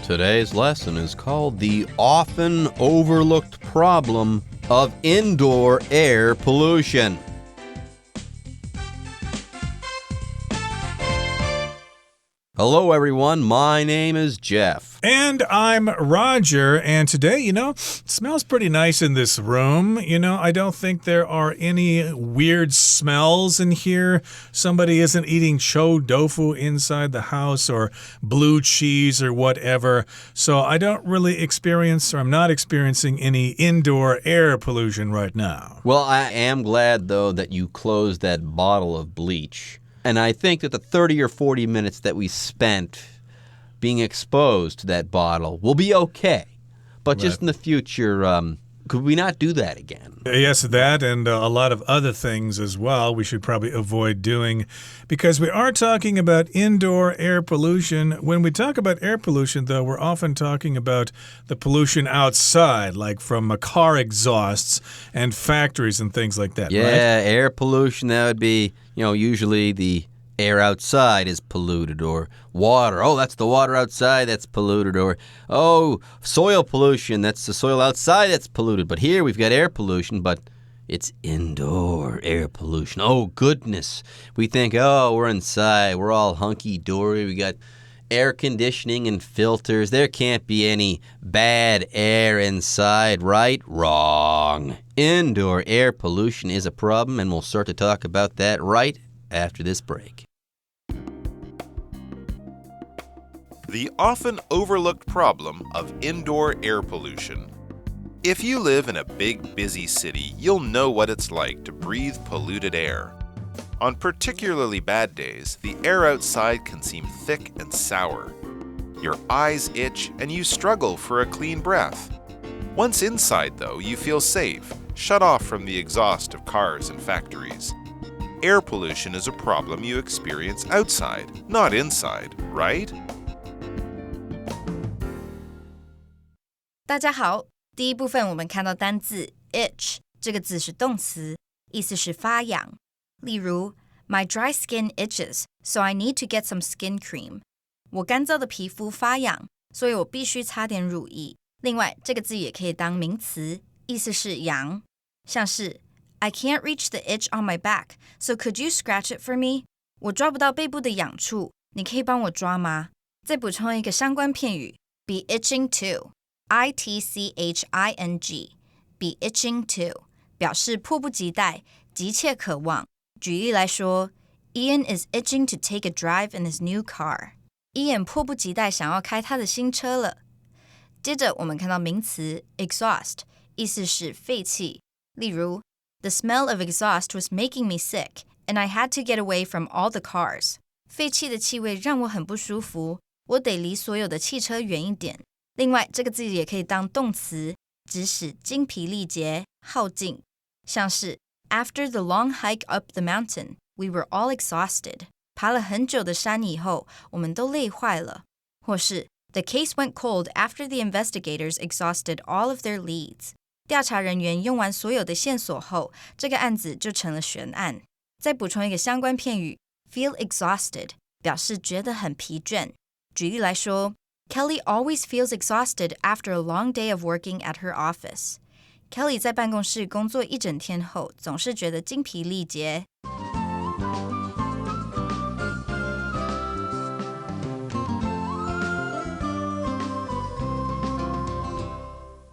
Today's lesson is called The Often Overlooked Problem of Indoor Air Pollution. Hello, everyone. My name is Jeff. And I'm Roger. And today, it smells pretty nice in this room. I don't think there are any weird smells in here. Somebody isn't eating chou tofu inside the house or blue cheese or whatever. So I don't really I'm not experiencing any indoor air pollution right now. Well, I am glad, though, that you closed that bottle of bleach. And I think that the 30 or 40 minutes that we spent being exposed to that bottle will be okay. But just in the future, could we not do that again? Yes, that and a lot of other things as well we should probably avoid doing because we are talking about indoor air pollution. When we talk about air pollution, though, we're often talking about the pollution outside, like from car exhausts and factories and things like that, right? Air pollution, that would be, usually the air outside is polluted, or water. Oh, that's the water outside that's polluted. Or, soil pollution. That's the soil outside that's polluted. But here we've got air pollution, but it's indoor air pollution. Oh, goodness. We think, we're inside. We're all hunky-dory. We got air conditioning and filters. There can't be any bad air inside, right? Wrong. Indoor air pollution is a problem, and we'll start to talk about that right after this break. The often overlooked problem of indoor air pollution. If you live in a big, busy city, you'll know what it's like to breathe polluted air. On particularly bad days, the air outside can seem thick and sour. Your eyes itch and you struggle for a clean breath. Once inside, though, you feel safe, shut off from the exhaust of cars and factories. Air pollution is a problem you experience outside, not inside, right? 大家好，第一部分我们看到单字 itch 这个字是动词，意思是发痒。例如 My dry skin itches, so I need to get some skin cream. 我干燥的皮肤发痒，所以我必须擦点乳液。另外，这个字也可以当名词，意思是痒，像是 I can't reach the itch on my back, so could you scratch it for me? 我抓不到背部的痒处，你可以帮我抓吗？再补充一个相关片语 be itching to.ITCHING be itching to 表示迫不及待，急切渴望。举例来说 Ian is itching to take a drive in his new car. Ian 迫不及待想要开他的新车了。接着我们看到名词 exhaust 意思是废气。例如 The smell of exhaust was making me sick, and I had to get away from all the cars. 废气的气味让我很不舒服，我得离所有的汽车远一点。另外，这个字也可以当动词，指使精疲力竭、耗尽，像是 After the long hike up the mountain, we were all exhausted. 爬了很久的山以后，我们都累坏了。或是 The case went cold after the investigators exhausted all of their leads. 调查人员用完所有的线索后，这个案子就成了悬案。再补充一个相关片语 feel exhausted 表示觉得很疲倦。举例来说Kelly always feels exhausted after a long day of working at her office. Kelly 在办公室工作一整天后，总是觉得精疲力竭。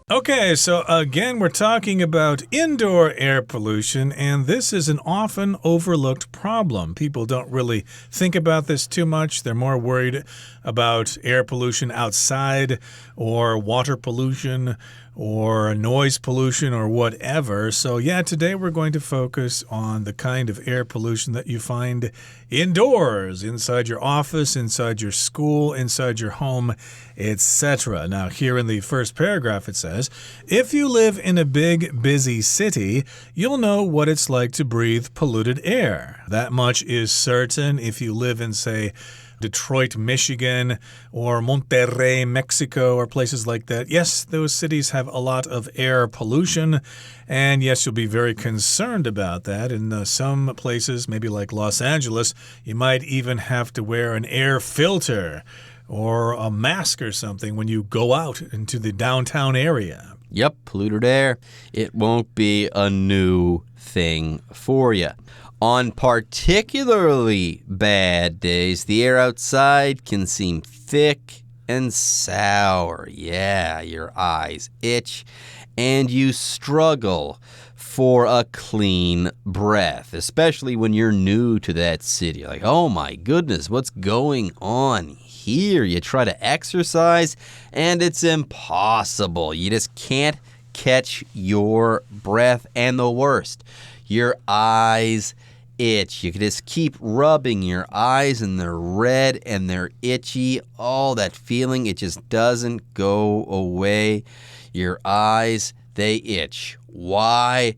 Okay, so again, we're talking about indoor air pollution, and this is an often overlooked problem. People don't really think about this too much. They're more worried about air pollution outside or water pollution or noise pollution or whatever. So today we're going to focus on the kind of air pollution that you find indoors, inside your office, inside your school, inside your home, etc. Now, here in the first paragraph it says, if you live in a big, busy city, you'll know what it's like to breathe polluted air. That much is certain if you live in, say, Detroit, Michigan, or Monterrey, Mexico, or places like that. Yes, those cities have a lot of air pollution, and yes, you'll be very concerned about that. In some places, maybe like Los Angeles, you might even have to wear an air filter or a mask or something when you go out into the downtown area. Yep, polluted air. It won't be a new thing for you. On particularly bad days, the air outside can seem thick and sour. Yeah, your eyes itch and you struggle for a clean breath, especially when you're new to that city. Like, oh my goodness, what's going on here? You try to exercise and it's impossible. You just can't catch your breath. And the worst, your eyes itch. You can just keep rubbing your eyes and they're red and they're itchy. Oh, that feeling, it just doesn't go away. Your eyes, they itch. Why?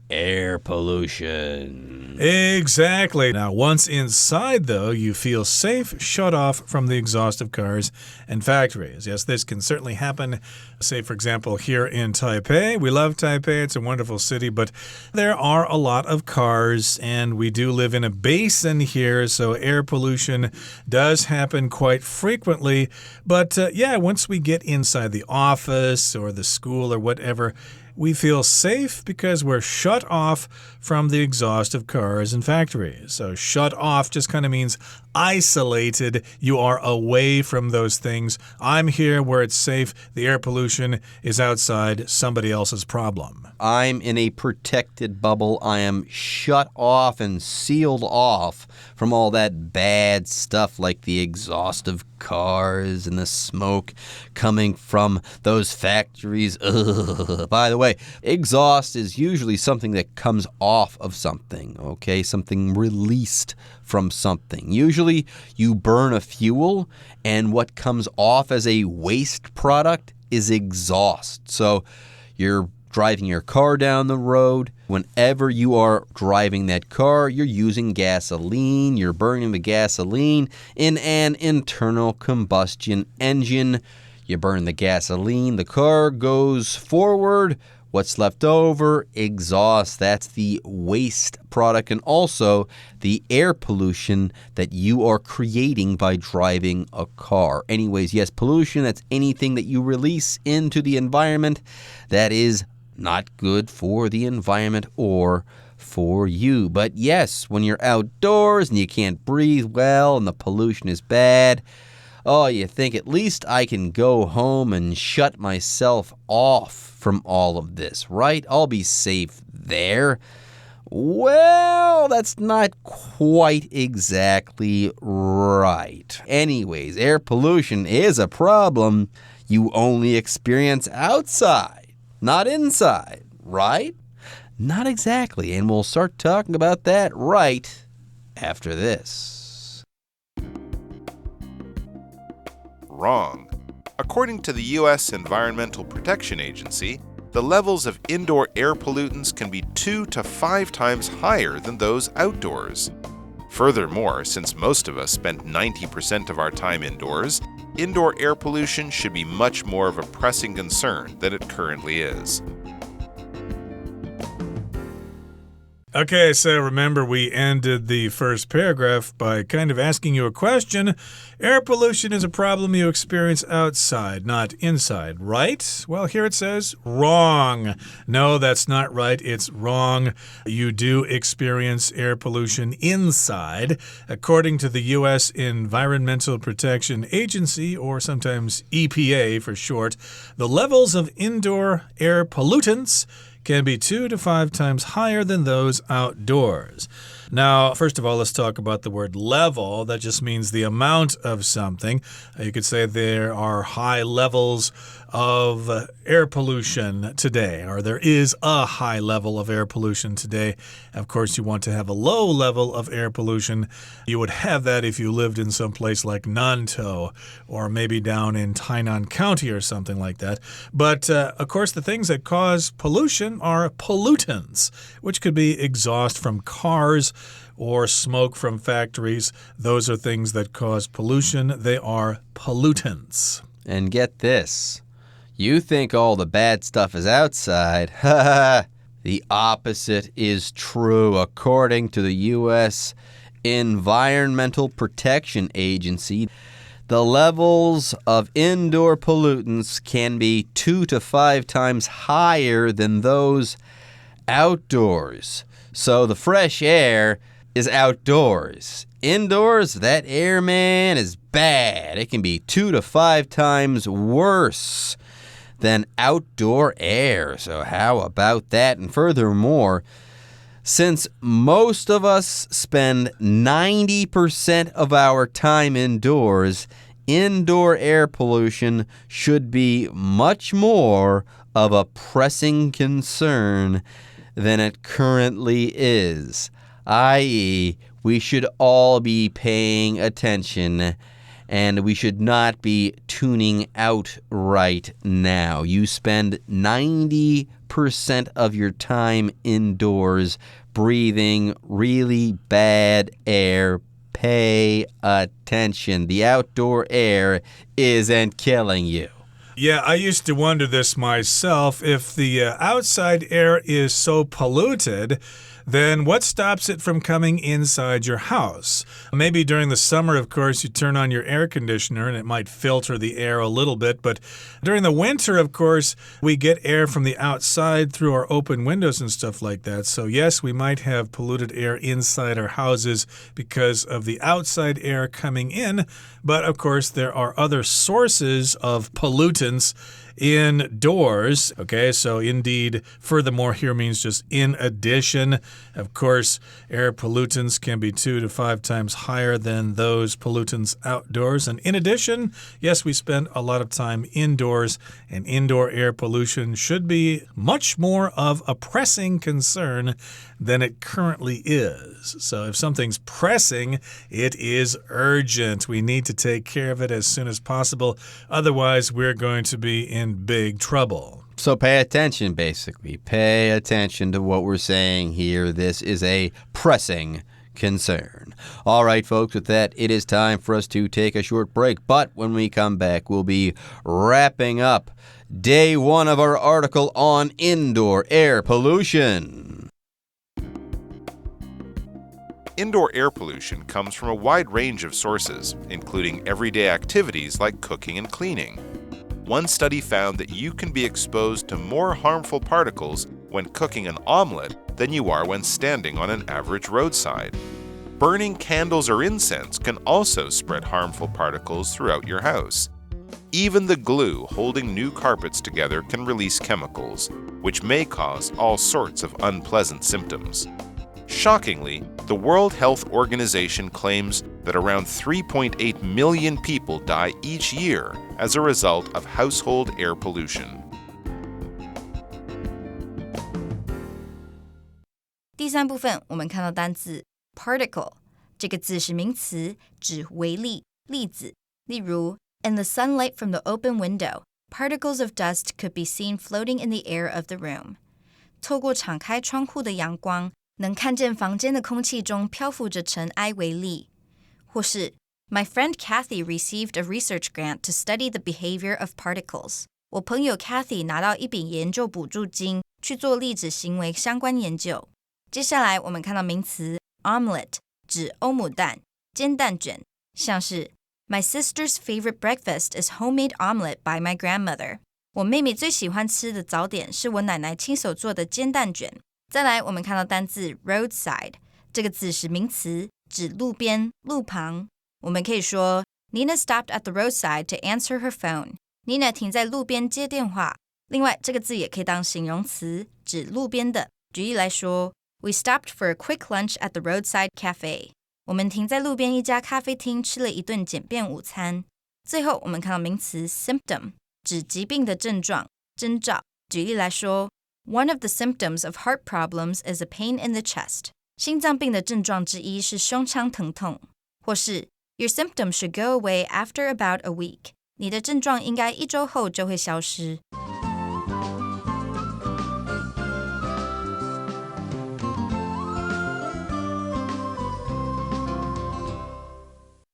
Air pollution. Exactly. Now, once inside, though, you feel safe, shut off from the exhaust of cars and factories. Yes, this can certainly happen. Say, for example, here in Taipei. We love Taipei. It's a wonderful city, but there are a lot of cars, and we do live in a basin here, so air pollution does happen quite frequently. But, yeah, once we get inside the office or the school or whatever, we feel safe because we're shut off from the exhaust of cars and factories. So shut off just kind of means isolated. You are away from those things. I'm here where it's safe. The air pollution is outside, somebody else's problem. I'm in a protected bubble. I am shut off and sealed off from all that bad stuff like the exhaust of cars and the smoke coming from those factories. Ugh. By the way, exhaust is usually something that comes off of something, okay? Something released from something. Usually you burn a fuel and what comes off as a waste product is exhaust. So you're driving your car down the road. Whenever you are driving that car, you're using gasoline. You're burning the gasoline in an internal combustion engine. You burn the gasoline. The car goes forward. What's left over? Exhaust. That's the waste product and also the air pollution that you are creating by driving a car. Anyways, yes, pollution, that's anything that you release into the environment that is not good for the environment or for you. But yes, when you're outdoors and you can't breathe well and the pollution is bad, oh, you think at least I can go home and shut myself off from all of this, right? I'll be safe there. Well, that's not quite exactly right. Anyways, air pollution is a problem you only experience outside, not inside, right? Not exactly, and we'll start talking about that right after this. Wrong. According to the U.S. Environmental Protection Agency, the levels of indoor air pollutants can be 2 to 5 times higher than those outdoors. Furthermore, since most of us spend 90% of our time indoors, indoor air pollution should be much more of a pressing concern than it currently is. Okay, so remember we ended the first paragraph by kind of asking you a question. Air pollution is a problem you experience outside, not inside, right? Well, here it says wrong. No, that's not right. It's wrong. You do experience air pollution inside. According to the U.S. Environmental Protection Agency, or sometimes EPA for short, the levels of indoor air pollutants can be 2 to 5 times higher than those outdoors. Now, first of all, let's talk about the word level. That just means the amount of something. You could say there are high levels of air pollution today, or there is a high level of air pollution today. Of course, you want to have a low level of air pollution. You would have that if you lived in some place like Nantou, or maybe down in Tainan County or something like that. But, of course, the things that cause pollution are pollutants, which could be exhaust from cars or smoke from factories. Those are things that cause pollution. They are pollutants. And get this. You think all the bad stuff is outside. The opposite is true. According to the U.S. Environmental Protection Agency, the levels of indoor pollutants can be 2 to 5 times higher than those outdoors. So the fresh air is outdoors. Indoors, that air, man, is bad. It can be 2 to 5 times worse than outdoor air. So how about that? And furthermore, since most of us spend 90% of our time indoors, indoor air pollution should be much more of a pressing concern than it currently is. I.e., we should all be paying attention and we should not be tuning out right now. You spend 90% of your time indoors breathing really bad air. Pay attention. The outdoor air isn't killing you. Yeah, I used to wonder this myself. If the outside air is so polluted, then what stops it from coming inside your house? Maybe during the summer, of course, you turn on your air conditioner and it might filter the air a little bit. But during the winter, of course, we get air from the outside through our open windows and stuff like that. So yes, we might have polluted air inside our houses because of the outside air coming in. But of course, there are other sources of pollutants indoors. Okay, so indeed, furthermore here means just in addition. Of course, air pollutants can be 2 to 5 times higher than those pollutants outdoors. And in addition, yes, we spend a lot of time indoors, and indoor air pollution should be much more of a pressing concern than it currently is. So if something's pressing, it is urgent. We need to take care of it as soon as possible. Otherwise, we're going to be in big trouble. So pay attention, basically. Pay attention to what we're saying here. This is a pressing concern. All right, folks, with that, it is time for us to take a short break. But when we come back, we'll be wrapping up day 1 of our article on indoor air pollution. Indoor air pollution comes from a wide range of sources, including everyday activities like cooking and cleaning. One study found that you can be exposed to more harmful particles when cooking an omelet than you are when standing on an average roadside. Burning candles or incense can also spread harmful particles throughout your house. Even the glue holding new carpets together can release chemicals, which may cause all sorts of unpleasant symptoms. Shockingly, the World Health Organization claims that around 3.8 million people die each year as a result of household air pollution. 第3部分，我们看到单字 particle 这个字是名词，指微粒、粒子。例如 In the sunlight from the open window, particles of dust could be seen floating in the air of the room. 透过敞开窗户的阳光，能看见房间的空气中漂浮着尘埃微粒。或是 My friend Kathy received a research grant to study the behavior of particles. 我朋友 Kathy 拿到一笔研究补助金，去做粒子行为相关研究。接下来我们看到名词 omelette 指欧姆蛋、煎蛋卷，像是 My sister's favorite breakfast is homemade omelette by my grandmother. 我妹妹最喜欢吃的早点是我奶奶亲手做的煎蛋卷。再来我们看到单字 roadside 这个字是名词，指路边、路旁。我们可以说 Nina stopped at the roadside to answer her phone. Nina 停在路边接电话。另外这个字也可以当形容词，指路边的。举例来说We stopped for a quick lunch at the roadside cafe. 我们停在路边一家咖啡厅吃了一顿简便午餐。最后我们看到名词 symptom 指疾病的症状、征兆。举例来说 One of the symptoms of heart problems is a pain in the chest. 心脏病的症状之一是胸腔疼痛。或是 Your symptoms should go away after about a week. 你的症状应该1周后就会消失。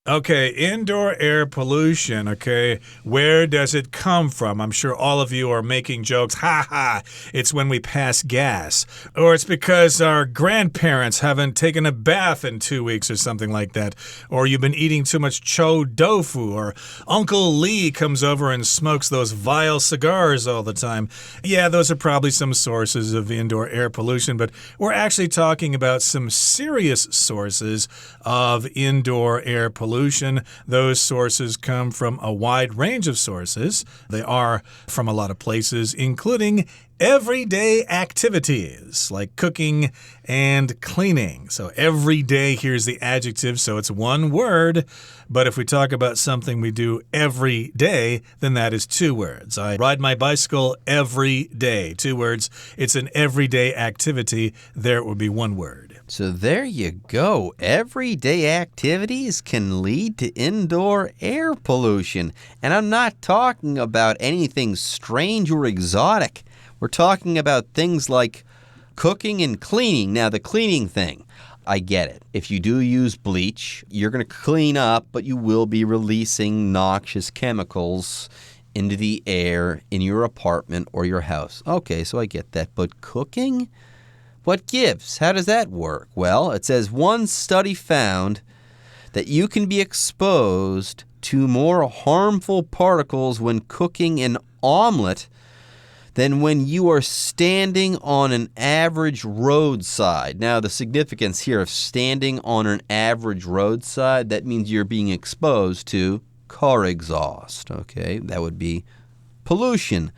Okay, indoor air pollution, okay, where does it come from? I'm sure all of you are making jokes. Ha ha, it's when we pass gas. Or it's because our grandparents haven't taken a bath in 2 weeks or something like that. Or you've been eating too much chou tofu. Or Uncle Lee comes over and smokes those vile cigars all the time. Yeah, those are probably some sources of indoor air pollution, but we're actually talking about some serious sources of indoor air pollution. Those sources come from a wide range of sources. They are from a lot of places, including everyday activities like cooking and cleaning. So every day, here's the adjective, so it's one word. But if we talk about something we do every day, then that is 2 words. I ride my bicycle every day. 2 words. It's an everyday activity. There it would be 1 word. So there you go. Everyday activities can lead to indoor air pollution. And I'm not talking about anything strange or exotic. We're talking about things like cooking and cleaning. Now, the cleaning thing, I get it. If you do use bleach, you're going to clean up, but you will be releasing noxious chemicals into the air in your apartment or your house. Okay, so I get that. But cooking? What gives? How does that work? Well, it says one study found that you can be exposed to more harmful particles when cooking an omelet than when you are standing on an average roadside. Now, the significance here of standing on an average roadside, that means you're being exposed to car exhaust. Okay, that would be pollution.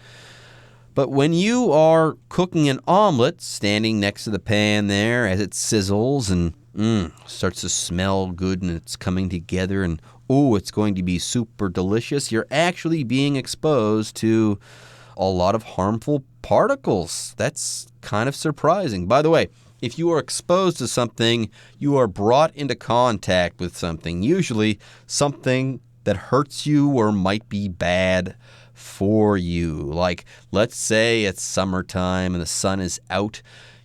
But when you are cooking an omelet, standing next to the pan there as it sizzles and starts to smell good and it's coming together and, it's going to be super delicious, you're actually being exposed to a lot of harmful particles. That's kind of surprising. By the way, if you are exposed to something, you are brought into contact with something, usually something that hurts you or might be bad for you. Like, let's say it's summertime and the sun is out.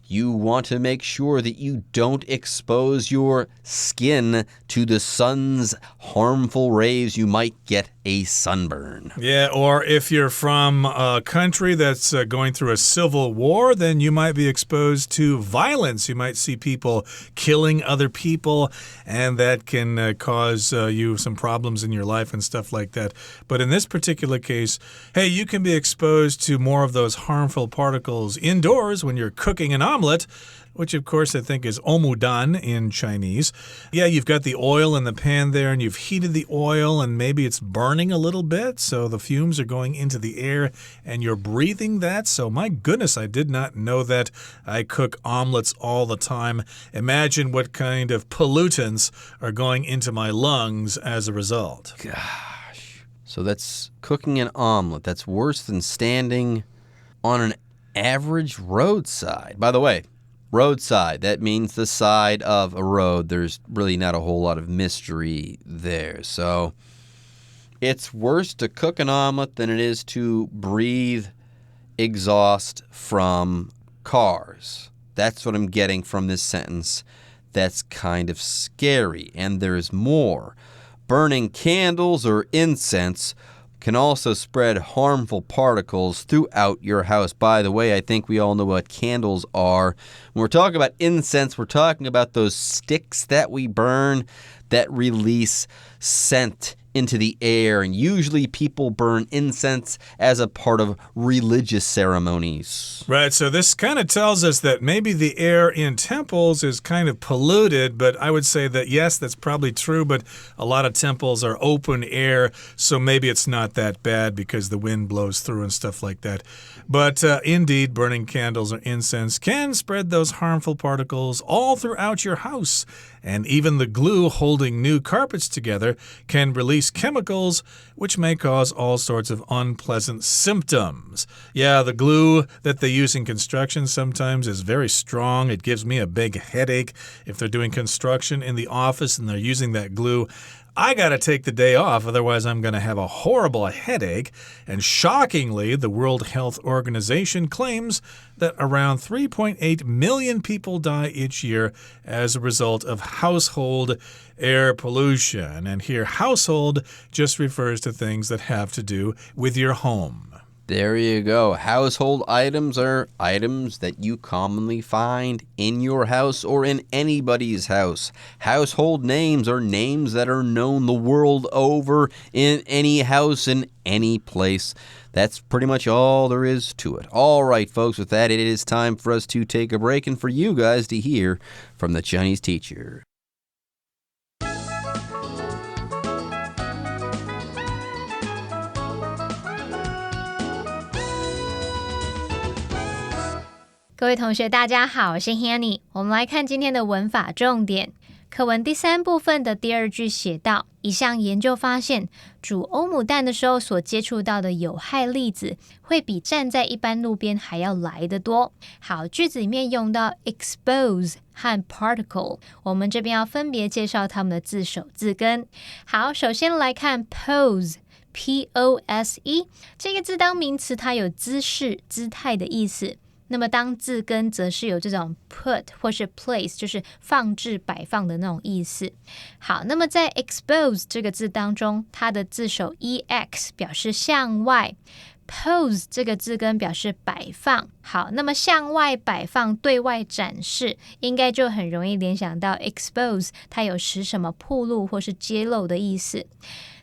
You want to make sure that you don't expose your skin to the sun's harmful rays. You might get a sunburn. Yeah, or if you're from a country that's going through a civil war, then you might be exposed to violence. You might see people killing other people, and that can cause you some problems in your life and stuff like that. But in this particular case, hey, you can be exposed to more of those harmful particles indoors when you're cooking an omelet, which of course I think is omudan in Chinese. Yeah, you've got the oil in the pan there and you've heated the oil and maybe it's burning a little bit, so the fumes are going into the air and you're breathing that. So my goodness, I did not know that. I cook omelets all the time. Imagine what kind of pollutants are going into my lungs as a result. Gosh. So that's cooking an omelet. That's worse than standing on an average roadside. By the way, roadside, that means the side of a road. There's really not a whole lot of mystery there. So it's worse to cook an omelet than it is to breathe exhaust from cars. That's what I'm getting from this sentence. That's kind of scary. And there's more. Burning candles or incense can also spread harmful particles throughout your house. By the way, I think we all know what candles are. When we're talking about incense, we're talking about those sticks that we burn that release scent into the air. And usually people burn incense as a part of religious ceremonies. Right, so this kind of tells us that maybe the air in temples is kind of polluted, but I would say that, yes, that's probably true, but a lot of temples are open air, so maybe it's not that bad because the wind blows through and stuff like that. But indeed, burning candles or incense can spread those harmful particles all throughout your house. And even the glue holding new carpets together can release chemicals which may cause all sorts of unpleasant symptoms. Yeah, the glue that they use in construction sometimes is very strong. It gives me a big headache if they're doing construction in the office and they're using that glue. I gotta take the day off, otherwise I'm gonna have a horrible headache. And shockingly, the World Health Organization claims that around 3.8 million people die each year as a result of household air pollution. And here, household just refers to things that have to do with your home. There you go. Household items are items that you commonly find in your house or in anybody's house. Household names are names that are known the world over in any house, in any place. That's pretty much all there is to it. All right, folks, with that, it is time for us to take a break and for you guys to hear from the Chinese teacher. 各位同学大家好，我是 Hanny。 我们来看今天的文法重点。课文第3部分的第2句写道，一项研究发现，煮欧姆蛋的时候所接触到的有害粒子会比站在一般路边还要来得多。好，句子里面用到 expose 和 particle， 我们这边要分别介绍它们的字首字根。好，首先来看 pose， P-O-S-E 这个字当名词，它有姿势、姿态的意思。那么当字根则是有这种 put 或是 place， 就是放置、摆放的那种意思。好，那么在 expose 这个字当中，它的字首 ex 表示向外， pose 这个字根表示摆放。好，那么向外摆放、对外展示，应该就很容易联想到 expose 它有使什么暴露或是揭露的意思。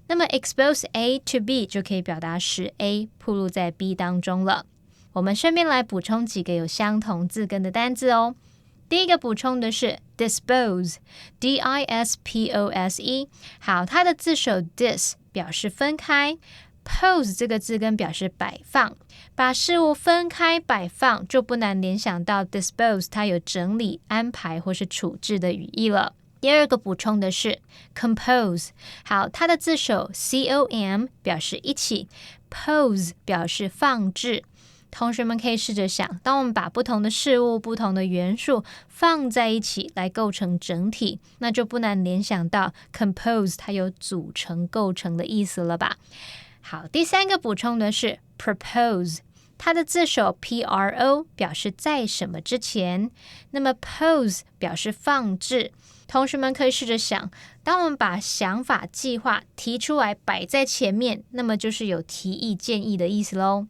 那么 expose A to B 就可以表达使 A 暴露在 B 当中了。我们顺便来补充几个有相同字根的单字哦。第一个补充的是 dispose， D-I-S-P-O-S-E。 好，它的字首 dis 表示分开， pose 这个字根表示摆放，把事物分开摆放，就不难联想到 dispose 它有整理、安排或是处置的语义了。第二个补充的是 compose， 好，它的字首 C-O-M 表示一起， pose 表示放置。同学们可以试着想，当我们把不同的事物、不同的元素放在一起来构成整体，那就不难联想到 compose 它有组成、构成的意思了吧。好，第3个补充的是 propose， 它的字首 P-R-O 表示在什么之前，那么 pose 表示放置。同学们可以试着想，当我们把想法、计划提出来摆在前面，那么就是有提议、建议的意思咯。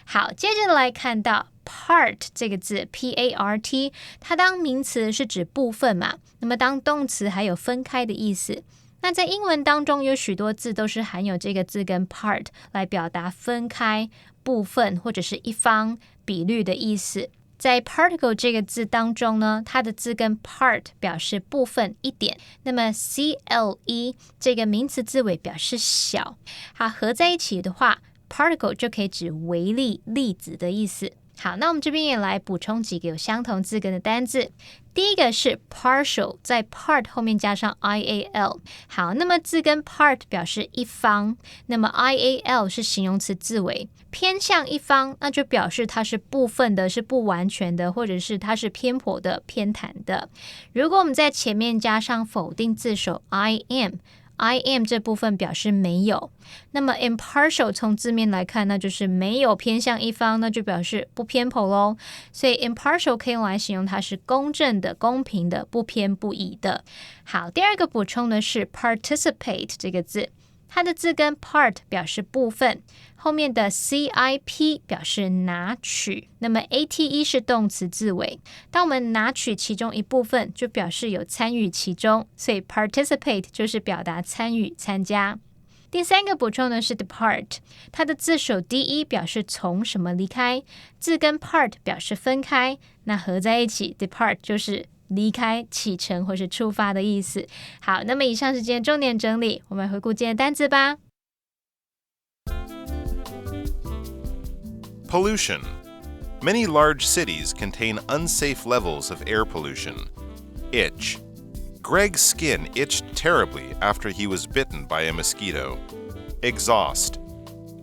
好，接着来看到 part 这个字 P-A-R-T， 它当名词是指部分嘛，那么当动词还有分开的意思。那在英文当中有许多字都是含有这个字根 part 来表达分开、部分或者是一方、比率的意思。在 particle 这个字当中呢，它的字根 part 表示部分、一点，那么 CLE 这个名词字尾表示小，好，合在一起的话 particle 就可以指微粒、粒子的意思。好，那我们这边也来补充几个有相同字根的单字。第一个是 partial， 在 part 后面加上 IAL。 好，那么字根 part 表示一方，那么 IAL 是形容词字尾，偏向一方，那就表示它是部分的，是不完全的，或者是它是偏颇的、偏袒的。如果我们在前面加上否定字首 I am 这部分表示没有，那么 impartial 从字面来看，那就是没有偏向一方，那就表示不偏颇咯。所以 impartial 可以用来形容它是公正的、公平的、不偏不倚的。好，第二个补充的是 participate 这个字，它的字根 part 表示部分，后面的 CIP 表示拿取，那么 ATE 是动词字尾，当我们拿取其中一部分，就表示有参与其中，所以 participate 就是表达参与、参加。第3个补充的是 depart， 它的字首 DE 表示从什么离开，字根 part 表示分开，那合在一起 depart 就是离开、启程或是出发的意思。好，那么以上是今天重点整理，我们回顾今天的单字吧。Pollution. Many large cities contain unsafe levels of air pollution. Itch. Greg's skin itched terribly after he was bitten by a mosquito. Exhaust.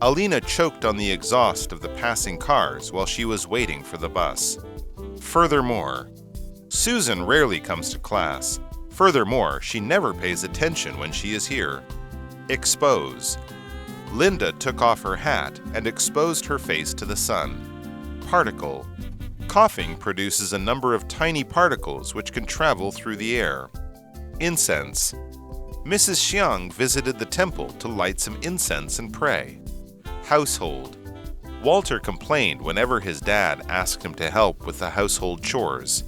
Alina choked on the exhaust of the passing cars while she was waiting for the bus. Furthermore, Susan rarely comes to class. Furthermore, she never pays attention when she is here. Expose. Linda took off her hat and exposed her face to the sun. Particle. Coughing produces a number of tiny particles which can travel through the air. Incense. Mrs. Xiang visited the temple to light some incense and pray. Household. Walter complained whenever his dad asked him to help with the household chores.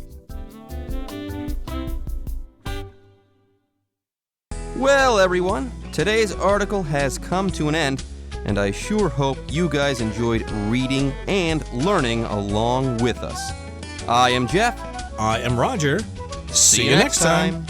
Well, everyone, today's article has come to an end, and I sure hope you guys enjoyed reading and learning along with us. I am Jeff. I am Roger. See you next time.